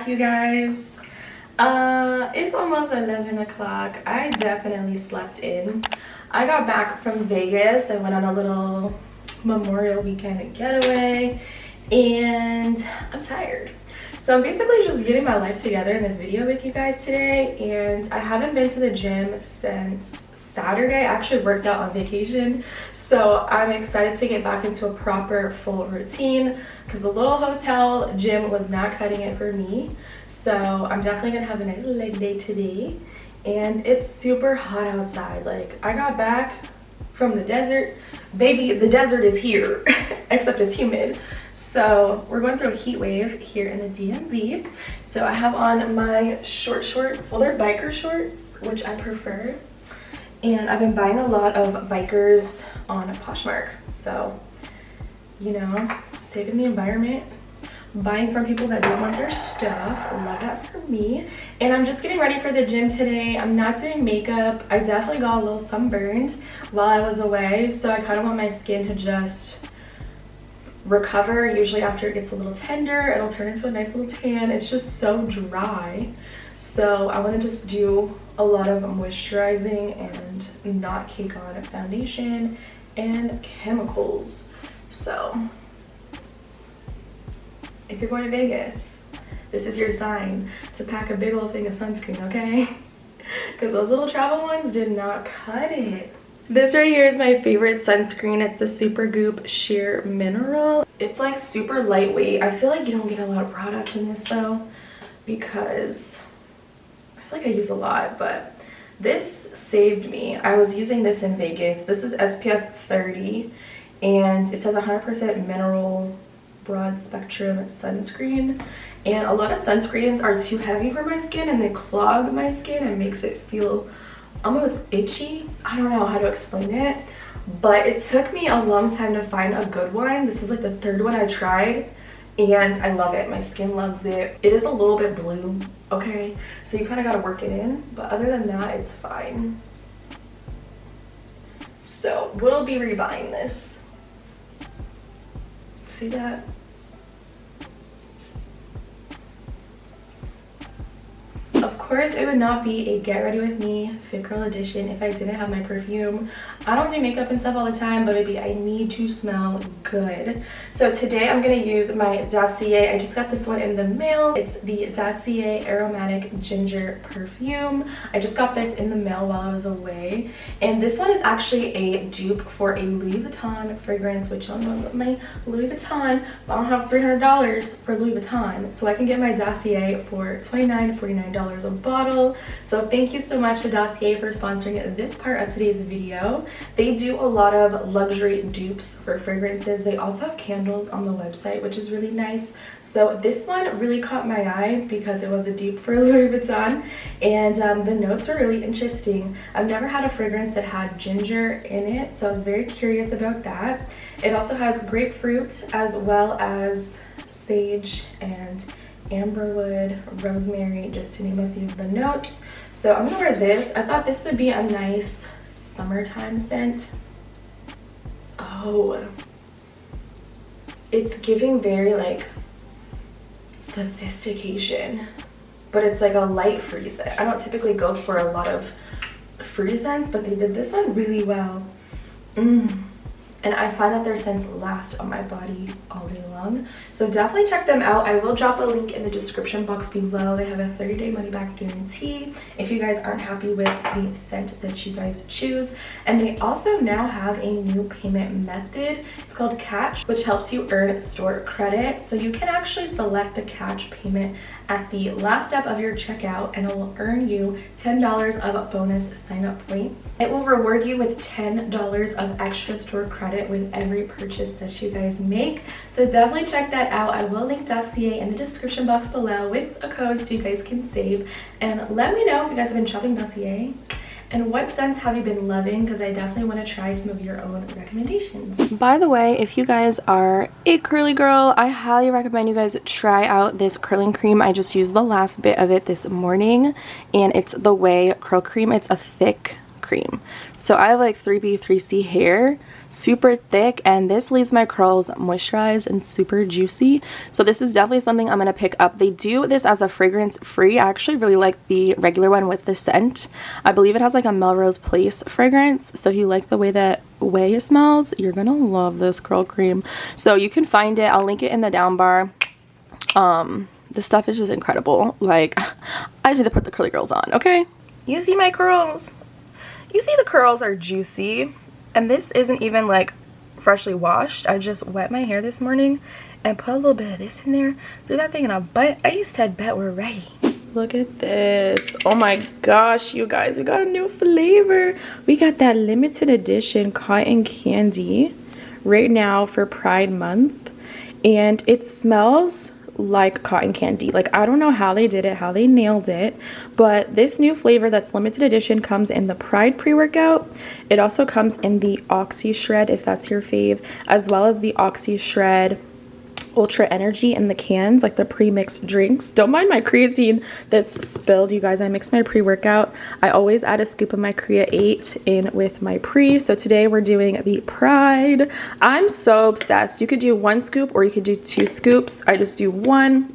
back, you guys. It's almost 11 o'clock. I definitely slept in. I got back from Vegas. I went on a little Memorial Weekend getaway and I'm tired. So I'm basically just getting my life together in this video with you guys today, and I haven't been to the gym since Saturday. I actually worked out on vacation, so I'm excited to get back into a proper full routine because the little hotel gym was not cutting it for me. So I'm definitely gonna have a nice leg day today, and it's super hot outside. Like, I got back from the desert, baby, the desert is here except it's humid. So we're going through a heat wave here in the DMV. So I have on my shorts. Well, they're biker shorts, which I prefer. And I've been buying a lot of bikers on Poshmark. So, you know, saving the environment, buying from people that don't want their stuff. Love that for me. And I'm just getting ready for the gym today. I'm not doing makeup. I definitely got a little sunburned while I was away. So I kind of want my skin to just recover. Usually after it gets a little tender, it'll turn into a nice little tan. It's just so dry. So I want to just do a lot of moisturizing and not cake on foundation and chemicals. So if you're going to Vegas, this is your sign to pack a big old thing of sunscreen, okay? Because those little travel ones did not cut it. This right here is my favorite sunscreen. It's the Super Goop Sheer Mineral. It's like super lightweight. I feel like you don't get a lot of product in this though, because I feel like I use a lot, but this saved me. I was using this in Vegas. This is SPF 30 and it says 100% mineral broad spectrum sunscreen, and a lot of sunscreens are too heavy for my skin and they clog my skin and makes it feel almost itchy. I don't know how to explain it, but it took me a long time to find a good one. This is like the third one I tried and I love it. My skin loves it. It is a little bit blue, okay, so you kind of got to work it in, but other than that it's fine. So we'll be rebuying this. See that? Of course, it would not be a get ready with me fit girl edition if I didn't have my perfume. I don't do makeup and stuff all the time, but baby, I need to smell good. So today I'm gonna use my Dossier. I just got this one in the mail. It's the Dossier Aromatic Ginger Perfume. I just got this in the mail while I was away. And this one is actually a dupe for a Louis Vuitton fragrance, which y'all know my Louis Vuitton, but I don't have $300 for Louis Vuitton. So I can get my Dossier for $29 to $49 a bottle. So thank you so much to Dossier for sponsoring this part of today's video. They do a lot of luxury dupes for fragrances. They also have candles on the website, which is really nice. So this one really caught my eye because it was a dupe for Louis Vuitton, and the notes were really interesting. I've never had a fragrance that had ginger in it, so I was very curious about that. It also has grapefruit as well as sage and amberwood, rosemary, just to name a few of the notes. So I'm gonna wear this. I thought this would be a nice summertime scent. Oh, it's giving very like sophistication, but it's like a light fruity scent. I don't typically go for a lot of fruity scents, but they did this one really well. And I find that their scents last on my body all day long. So definitely check them out. I will drop a link in the description box below. They have a 30-day money-back guarantee if you guys aren't happy with the scent that you guys choose. And they also now have a new payment method. It's called Catch, which helps you earn store credit. So you can actually select the Catch payment at the last step of your checkout, and it will earn you $10 of bonus sign-up points. It will reward you with $10 of extra store credit with every purchase that you guys make. So definitely check that out. I will link Dossier in the description box below with a code so you guys can save. And let me know if you guys have been shopping Dossier and what scents have you been loving, because I definitely want to try some of your own recommendations. By the way, if you guys are a curly girl, I highly recommend you guys try out this curling cream. I just used the last bit of it this morning, and it's the Way Curl Cream. It's a thick cream. So I have like 3B, 3C hair, super thick, and this leaves my curls moisturized and super juicy. So this is definitely something I'm gonna pick up. They do this as a fragrance free. I actually really like the regular one with the scent. I believe it has like a Melrose Place fragrance. So if you like the way that way it smells, you're gonna love this curl cream. So you can find it. I'll link it in the down bar. This stuff is just incredible. Like, I just need to put the curly girls on, okay? You see my curls? You see the curls are juicy. And this isn't even like freshly washed. I just wet my hair this morning and put a little bit of this in there, threw that thing in a butt. I said, bet we're ready. Look at this. Oh my gosh, you guys, we got a new flavor. We got that limited edition cotton candy right now for Pride Month. And it smells like cotton candy. Like, I don't know how they did it, how they nailed it, but this new flavor that's limited edition comes in the Pride pre-workout. It also comes in the Oxy Shred, if that's your fave, as well as the Oxy Shred Ultra Energy in the cans, like the pre-mixed drinks. Don't mind my creatine that's spilled, you guys. I mix my pre-workout. I always add a scoop of my Create in with my pre. So today we're doing the Pride. I'm so obsessed. You could do 1 scoop or you could do 2 scoops. I just do 1.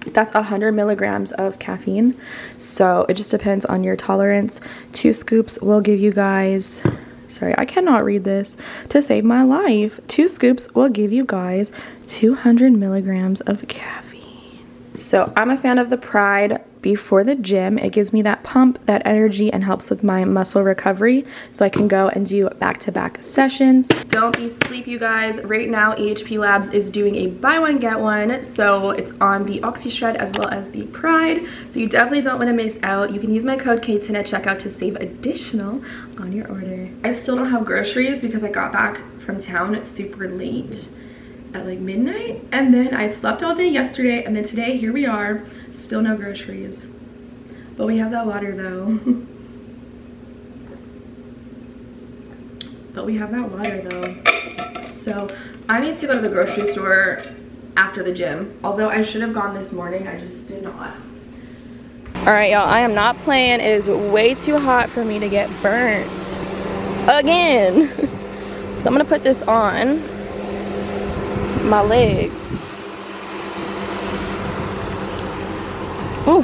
That's 100 milligrams of caffeine, so it just depends on your tolerance. 2 scoops will give you guys, sorry, I cannot read this to save my life. 2 scoops will give you guys 200 milligrams of caffeine. So I'm a fan of the Pride before the gym. It gives me that pump, that energy, and helps with my muscle recovery so I can go and do back-to-back sessions. Don't be asleep, you guys. Right now AHP Labs is doing a buy one get one, so it's on the Oxy Shred as well as the Pride, so you definitely don't want to miss out. You can use my code K10 at checkout to save additional on your order. I still don't have groceries because I got back from town super late at like midnight, and then I slept all day yesterday, and then today here we are, still no groceries, but we have that water though. So I need to go to the grocery store after the gym, although I should have gone this morning. I just did not. All right, y'all, I am not playing. It is way too hot for me to get burnt again. So I'm gonna put this on my legs. Ooh.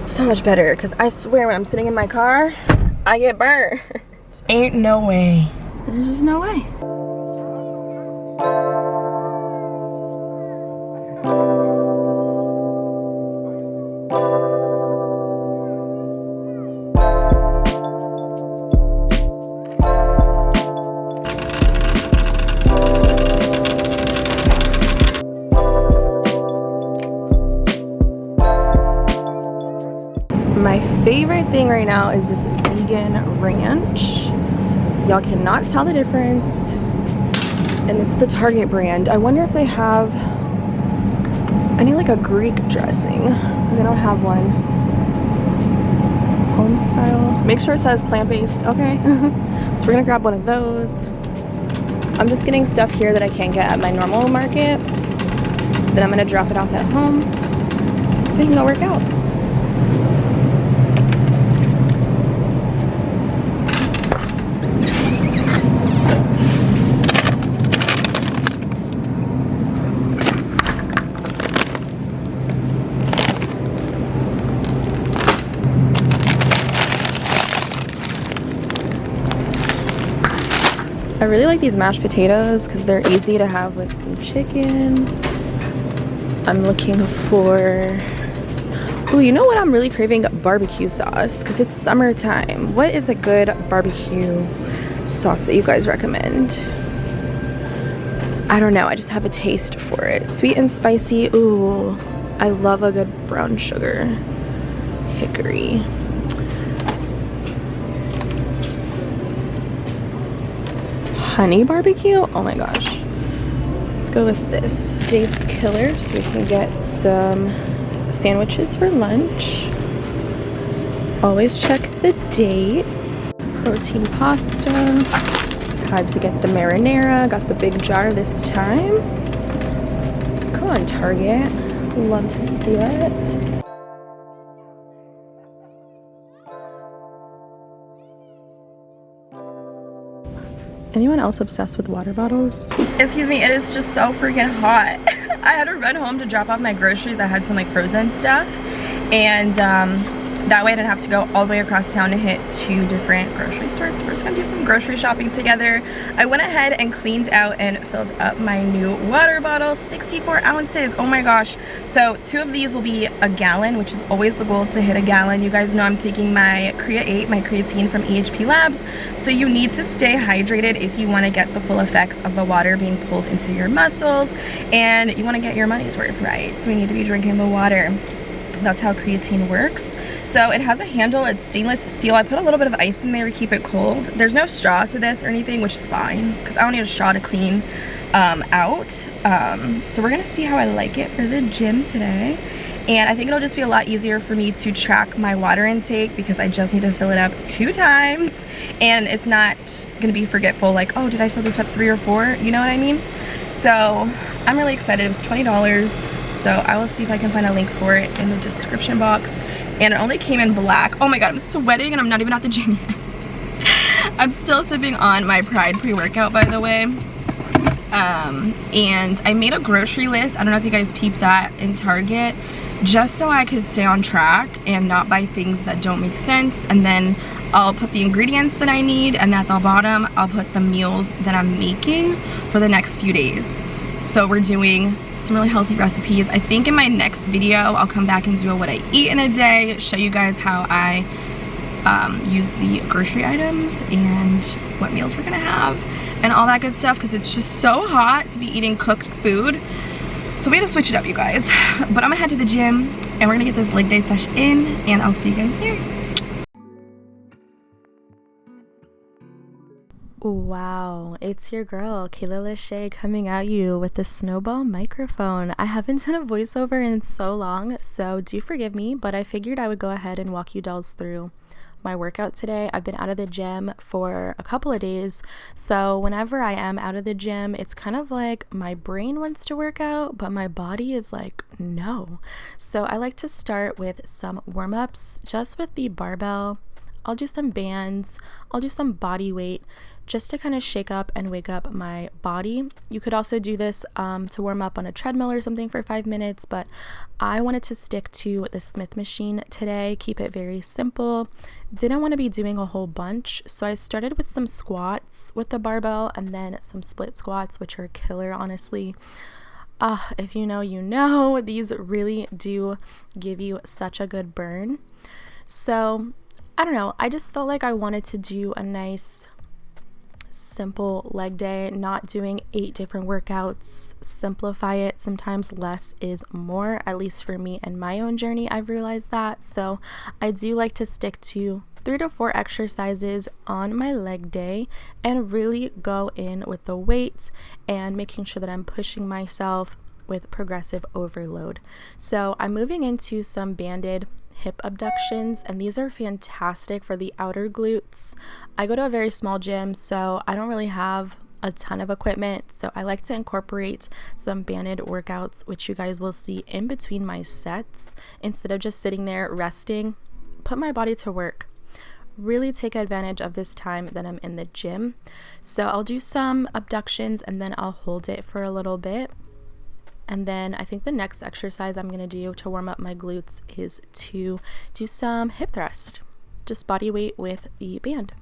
So much better, because I swear when I'm sitting in my car, I get burnt. Ain't no way. There's just no way. My favorite thing right now is this vegan ranch. Y'all cannot tell the difference, and it's the Target brand. I wonder if they have, I need like a Greek dressing. They don't have one. Home style. Make sure it says plant-based. Okay. So we're gonna grab one of those. I'm just getting stuff here that I can't get at my normal market. Then I'm gonna drop it off at home so we can go work out. I really like these mashed potatoes because they're easy to have with some chicken. I'm looking for, oh, you know what I'm really craving? Barbecue sauce, because it's summertime. What is a good barbecue sauce that you guys recommend? I don't know, I just have a taste for it. Sweet and spicy. Ooh, I love a good brown sugar hickory. Honey barbecue? Oh my gosh. Let's go with this. Dave's Killer, so we can get some sandwiches for lunch. Always check the date. Protein pasta. Had to get the marinara. Got the big jar this time. Come on, Target. Love to see it. Anyone else obsessed with water bottles? Excuse me, it is just so freaking hot. I had to run home to drop off my groceries. I had some like frozen stuff, and that way I didn't have to go all the way across town to hit 2 different grocery stores. So we're just gonna do some grocery shopping together. I went ahead and cleaned out and filled up my new water bottle, 64 ounces. Oh my gosh. So 2 of these will be a gallon, which is always the goal, to hit a gallon. You guys know I'm taking my Create, my creatine from EHP Labs. So you need to stay hydrated if you want to get the full effects of the water being pulled into your muscles, and you want to get your money's worth, right? So we need to be drinking the water. That's how creatine works. So it has a handle, it's stainless steel. I put a little bit of ice in there to keep it cold. There's no straw to this or anything, which is fine because I don't need a straw to clean out. So we're gonna see how I like it for the gym today. And I think it'll just be a lot easier for me to track my water intake because I just need to fill it up 2 times. And it's not gonna be forgetful like, oh, did I fill this up 3 or 4? You know what I mean? So I'm really excited. It was $20. So I will see if I can find a link for it in the description box. And it only came in black. Oh my god, I'm sweating and I'm not even at the gym yet. I'm still sipping on my Pride pre-workout, by the way. And I made a grocery list. I don't know if you guys peeped that in Target, just so I could stay on track and not buy things that don't make sense. And then I'll put the ingredients that I need, and at the bottom I'll put the meals that I'm making for the next few days. So we're doing some really healthy recipes. I think in my next video I'll come back and do what I eat in a day, show you guys how I use the grocery items and what meals we're gonna have and all that good stuff, because it's just so hot to be eating cooked food. So we had to switch it up, you guys. But I'm gonna head to the gym and we're gonna get this leg day sesh in, and I'll see you guys there. Wow, it's your girl Kayla Lashae coming at you with the snowball microphone. I haven't done a voiceover in so long, so do forgive me, but I figured I would go ahead and walk you dolls through my workout today. I've been out of the gym for a couple of days, so whenever I am out of the gym, it's kind of like my brain wants to work out, but my body is like, no. So I like to start with some warm-ups just with the barbell. I'll do some bands, I'll do some body weight, just to kind of shake up and wake up my body. You could also do this to warm up on a treadmill or something for 5 minutes, but I wanted to stick to the Smith machine today, keep it very simple. Didn't want to be doing a whole bunch, so I started with some squats with the barbell and then some split squats, which are killer, honestly. If you know, you know, these really do give you such a good burn. So I don't know, I just felt like I wanted to do a nice simple leg day, not doing 8 different workouts. Simplify it. Sometimes less is more, at least for me and my own journey. I've realized that. So I do like to stick to 3 to 4 exercises on my leg day and really go in with the weight and making sure that I'm pushing myself with progressive overload. So I'm moving into some banded hip abductions, and these are fantastic for the outer glutes. I go to a very small gym, so I don't really have a ton of equipment, so I like to incorporate some banded workouts, which you guys will see in between my sets. Instead of just sitting there resting, put my body to work. Really take advantage of this time that I'm in the gym. So I'll do some abductions and then I'll hold it for a little bit. And then I think the next exercise I'm going to do to warm up my glutes is to do some hip thrust, just body weight with the band.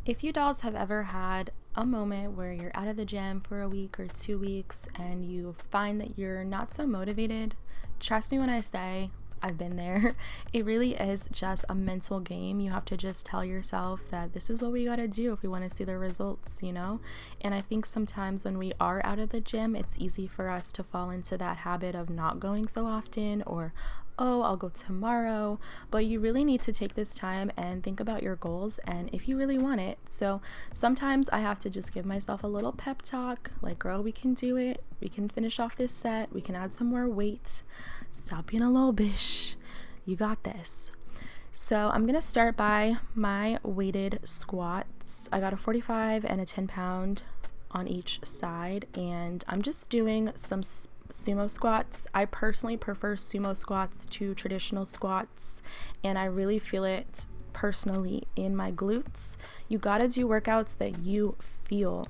If you dolls have ever had a moment where you're out of the gym for a week or 2 weeks and you find that you're not so motivated, trust me when I say I've been there. It really is just a mental game. You have to just tell yourself that this is what we got to do if we want to see the results, you know? And I think sometimes when we are out of the gym, it's easy for us to fall into that habit of not going so often, or oh, I'll go tomorrow. But you really need to take this time and think about your goals and if you really want it. So sometimes I have to just give myself a little pep talk, like, girl, we can do it. We can finish off this set. We can add some more weight. Stop being a little bish. You got this. So I'm going to start by my weighted squats. I got a 45 and a 10 pound on each side, and I'm just doing some sumo squats. I personally prefer sumo squats to traditional squats, and I really feel it personally in my glutes. You gotta do workouts that you feel.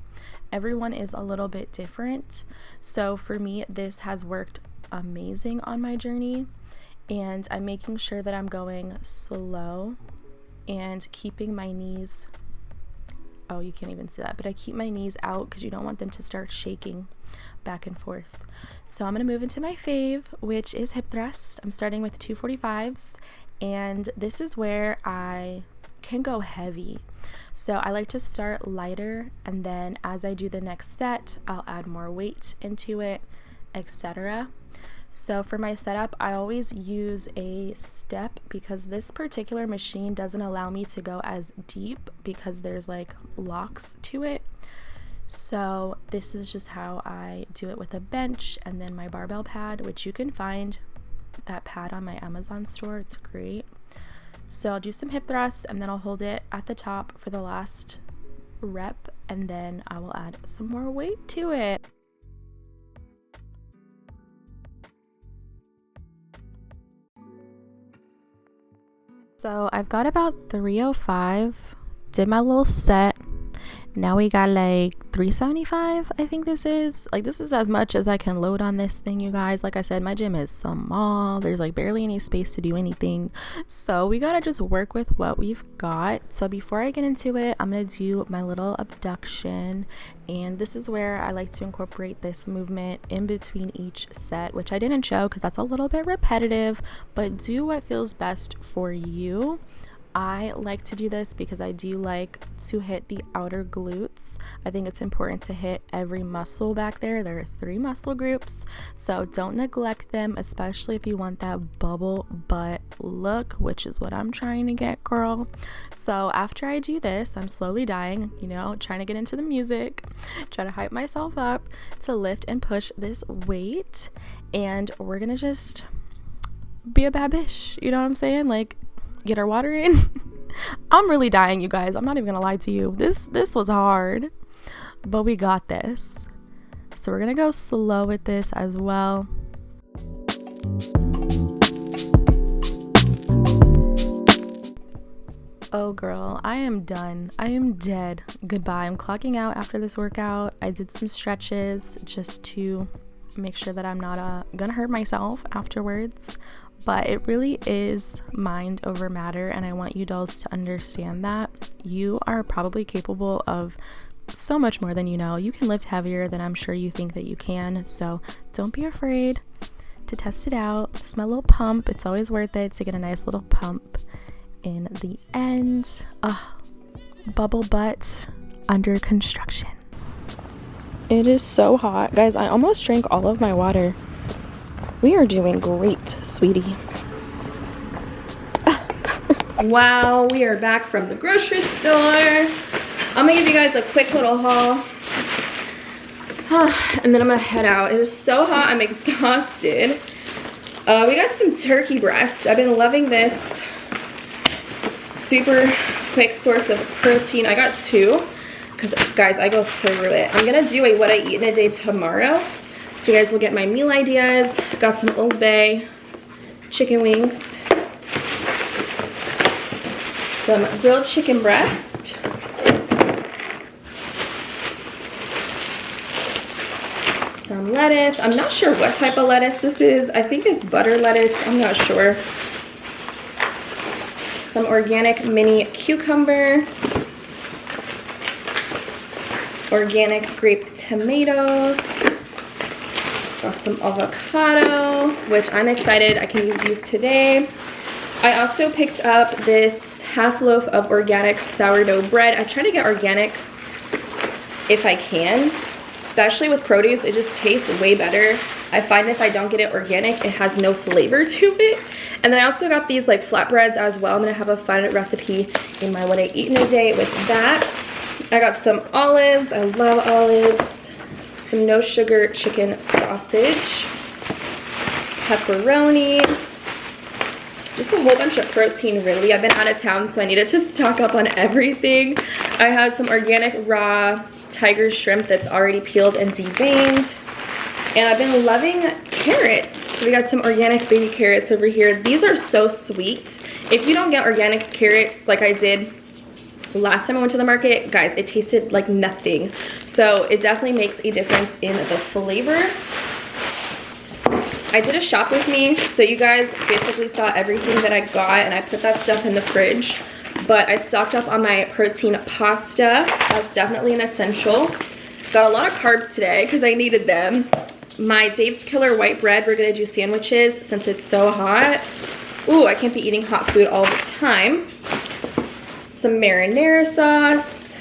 Everyone is a little bit different. So for me, this has worked amazing on my journey, and I'm making sure that I'm going slow and keeping my knees, oh, you can't even see that, but I keep my knees out because you don't want them to start shaking back and forth. So I'm going to move into my fave, which is hip thrust. I'm starting with 245s, and this is where I can go heavy. So I like to start lighter, and then as I do the next set, I'll add more weight into it, etc. So for my setup, I always use a step because this particular machine doesn't allow me to go as deep because there's like locks to it. So this is just how I do it with a bench and then my barbell pad, which you can find that pad on my Amazon store. It's great. So I'll do some hip thrusts and then I'll hold it at the top for the last rep, and then I will add some more weight to it. So I've got about 305, did my little set. Now we got like 375, I think this is. Like, this is as much as I can load on this thing, you guys. Like I said, my gym is small. There's like barely any space to do anything. So we gotta just work with what we've got. So before I get into it, I'm gonna do my little abduction. And this is where I like to incorporate this movement in between each set, which I didn't show because that's a little bit repetitive, but do what feels best for you. I like to do this because I do like to hit the outer glutes. I think it's important to hit every muscle back there. There are 3 muscle groups, so don't neglect them, especially if you want that bubble butt look, which is what I'm trying to get, girl. So after I do this, I'm slowly dying, you know, trying to get into the music, try to hype myself up to lift and push this weight, and we're gonna just be a bad bitch, you know what I'm saying? Like, get our water in. I'm really dying, you guys. I'm not even gonna lie to you. This was hard, but we got this. So we're gonna go slow with this as well. Oh girl, I am done. I am dead. Goodbye. I'm clocking out after this workout. I did some stretches just to make sure that I'm not gonna hurt myself afterwards. But it really is mind over matter, and I want you dolls to understand that you are probably capable of so much more than you know. You can lift heavier than I'm sure you think that you can, so don't be afraid to test it out. This is my little pump. It's always worth it to get a nice little pump in the end. Bubble butt under construction. It is so hot. Guys, I almost drank all of my water. We are doing great, sweetie. Wow, we are back from the grocery store. I'm gonna give you guys a quick little haul. And then I'm gonna head out. It is so hot, I'm exhausted. We got some turkey breast. I've been loving this. Super quick source of protein. I got 2, because guys, I go through it. I'm gonna do a what I eat in a day tomorrow. So you guys will get my meal ideas. Got some Old Bay chicken wings, some grilled chicken breast, some lettuce. I'm not sure what type of lettuce this is. I think it's butter lettuce. I'm not sure. Some organic mini cucumber, organic grape tomatoes. Got some avocado, which I'm excited. I can use these today. I also picked up this half loaf of organic sourdough bread. I try to get organic if I can, especially with produce. It just tastes way better. I find if I don't get it organic, it has no flavor to it. And then I also got these like flatbreads as well. I'm gonna have a fun recipe in my what I eat in a day with that. I got some olives. I love olives. Some no sugar chicken sausage, pepperoni, just a whole bunch of protein really. I've been out of town, so I needed to stock up on everything. I have some organic raw tiger shrimp that's already peeled and deveined. And I've been loving carrots. So we got some organic baby carrots over here. These are so sweet. If you don't get organic carrots like I did last time I went to the market, guys, it tasted like nothing. So it definitely makes a difference in the flavor. I did a shop with me, so you guys basically saw everything that I got, and I put that stuff in the fridge. But I stocked up on my protein pasta. That's definitely an essential. Got a lot of carbs today because I needed them. My Dave's Killer white bread, we're gonna do sandwiches since it's so hot. Ooh, I can't be eating hot food all the time. Some marinara sauce.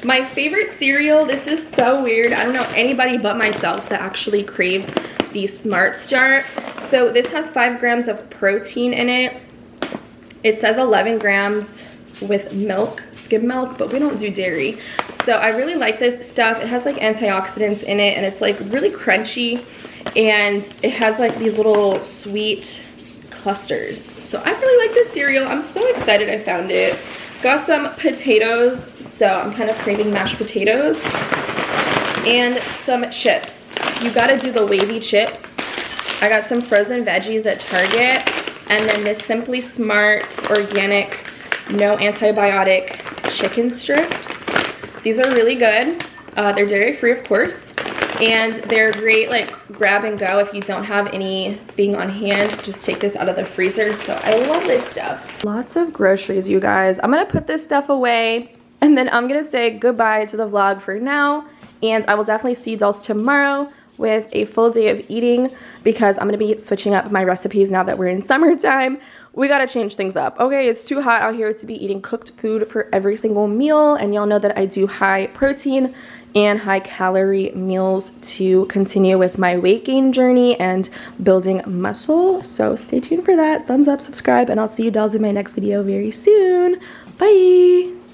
My favorite cereal, this is so weird. I don't know anybody but myself that actually craves the Smart Start. So this has 5 grams of protein in it. It says 11 grams with milk, skim milk, but we don't do dairy. So I really like this stuff. It has like antioxidants in it, and it's like really crunchy, and it has like these little sweet clusters. So I really like this cereal. I'm so excited I found it. Got some potatoes, so I'm kind of craving mashed potatoes, and some chips. You gotta do the wavy chips. I got some frozen veggies at Target, and then this Simply Smart organic, no antibiotic chicken strips. These are really good. They're dairy free, of course, and they're great like grab and go if you don't have anything on hand. Just take this out of the freezer. So I love this stuff. Lots of groceries, you guys. I'm gonna put this stuff away, and then I'm gonna say goodbye to the vlog for now, and I will definitely see you dolls tomorrow with a full day of eating, because I'm gonna be switching up my recipes now that we're in summertime. We gotta change things up, okay? It's too hot out here to be eating cooked food for every single meal, and y'all know that I do high protein and high calorie meals to continue with my weight gain journey and building muscle. So stay tuned for that. Thumbs up, subscribe, and I'll see you dolls in my next video very soon. Bye!